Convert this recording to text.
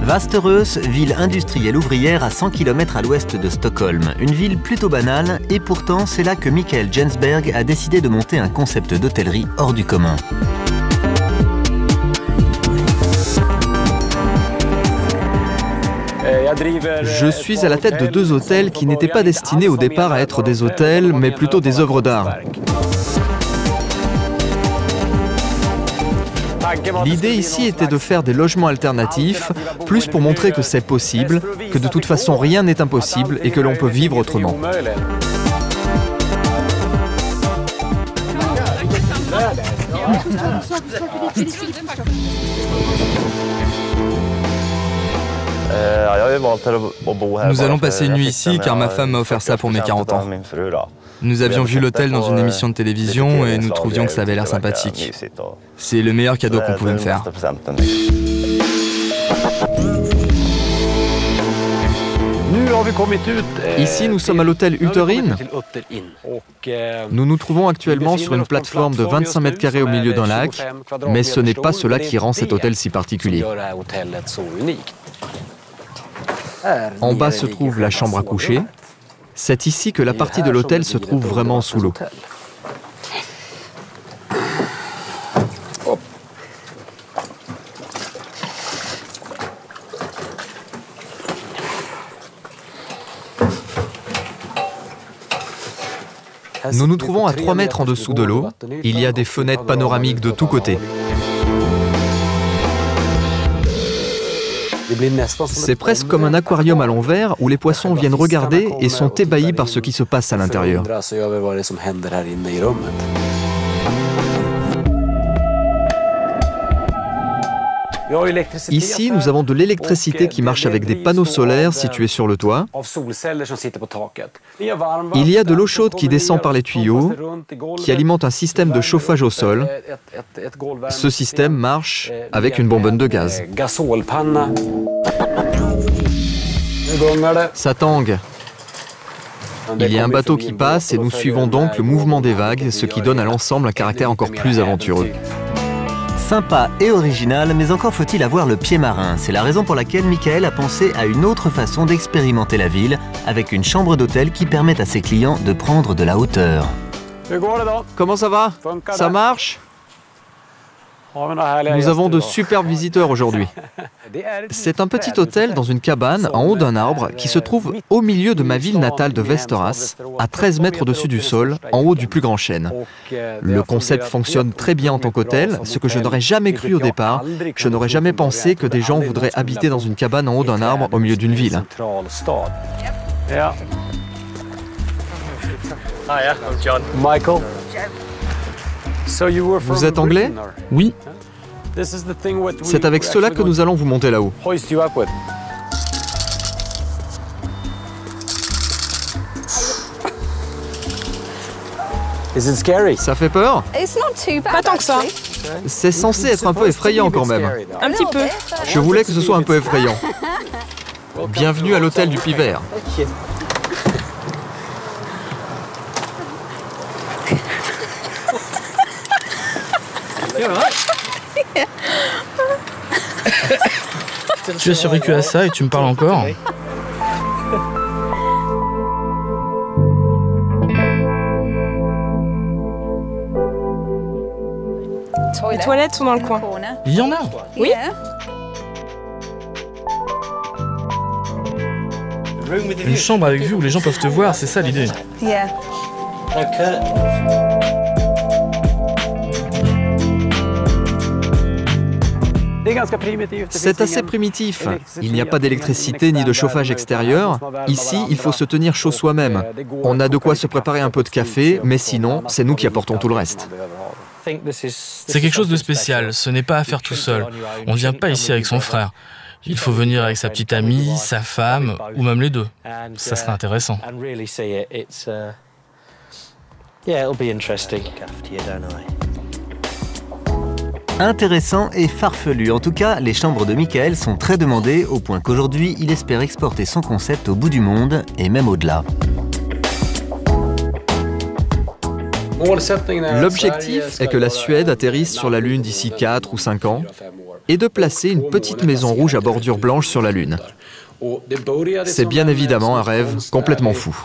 Västerås, ville industrielle ouvrière à 100 km à l'ouest de Stockholm. Une ville plutôt banale, et pourtant c'est là que Mikael Jensberg a décidé de monter un concept d'hôtellerie hors du commun. Je suis à la tête de 2 hôtels qui n'étaient pas destinés au départ à être des hôtels, mais plutôt des œuvres d'art. L'idée ici était de faire des logements alternatifs, plus pour montrer que c'est possible, que de toute façon rien n'est impossible et que l'on peut vivre autrement. Nous allons passer une nuit ici car ma femme m'a offert ça pour mes 40 ans. Nous avions vu l'hôtel dans une émission de télévision et nous trouvions que ça avait l'air sympathique. C'est le meilleur cadeau qu'on pouvait me faire. Ici, nous sommes à l'hôtel Uterin. Nous nous trouvons actuellement sur une plateforme de 25 mètres carrés au milieu d'un lac, mais ce n'est pas cela qui rend cet hôtel si particulier. En bas se trouve la chambre à coucher. C'est ici que la partie de l'hôtel se trouve vraiment sous l'eau. Nous nous trouvons à 3 mètres en dessous de l'eau. Il y a des fenêtres panoramiques de tous côtés. C'est presque comme un aquarium à l'envers où les poissons viennent regarder et sont ébahis par ce qui se passe à l'intérieur. Ici, nous avons de l'électricité qui marche avec des panneaux solaires situés sur le toit. Il y a de l'eau chaude qui descend par les tuyaux, qui alimente un système de chauffage au sol. Ce système marche avec une bonbonne de gaz. Ça tangue. Il y a un bateau qui passe et nous suivons donc le mouvement des vagues, ce qui donne à l'ensemble un caractère encore plus aventureux. Sympa et original, mais encore faut-il avoir le pied marin. C'est la raison pour laquelle Mikael a pensé à une autre façon d'expérimenter la ville, avec une chambre d'hôtel qui permet à ses clients de prendre de la hauteur. Comment ça va? Ça marche? Nous avons de superbes visiteurs aujourd'hui. C'est un petit hôtel dans une cabane en haut d'un arbre qui se trouve au milieu de ma ville natale de Västerås, à 13 mètres au-dessus du sol, en haut du plus grand chêne. Le concept fonctionne très bien en tant qu'hôtel, ce que je n'aurais jamais cru au départ. Je n'aurais jamais pensé que des gens voudraient habiter dans une cabane en haut d'un arbre au milieu d'une ville. Michael. Vous êtes anglais? Oui. C'est avec cela que nous allons vous monter là-haut. Ça fait peur? Pas tant que ça. C'est censé être un peu effrayant quand même. Un petit peu. Je voulais que ce soit un peu effrayant. Bienvenue à l'hôtel du Pivert. Tu as survécu à ça et tu me parles encore? Les toilettes sont dans le coin. Il y en a? Oui. Une chambre avec vue où les gens peuvent te voir, c'est ça l'idée. C'est assez primitif. Il n'y a pas d'électricité ni de chauffage extérieur. Ici, il faut se tenir chaud soi-même. On a de quoi se préparer un peu de café, mais sinon, c'est nous qui apportons tout le reste. C'est quelque chose de spécial, ce n'est pas à faire tout seul. On ne vient pas ici avec son frère. Il faut venir avec sa petite amie, sa femme, ou même les deux. Ça serait intéressant. Intéressant et farfelu. En tout cas, les chambres de Mikael sont très demandées, au point qu'aujourd'hui, il espère exporter son concept au bout du monde, et même au-delà. L'objectif est que la Suède atterrisse sur la Lune d'ici 4 ou 5 ans. et de placer une petite maison rouge à bordure blanche sur la Lune. C'est bien évidemment un rêve complètement fou.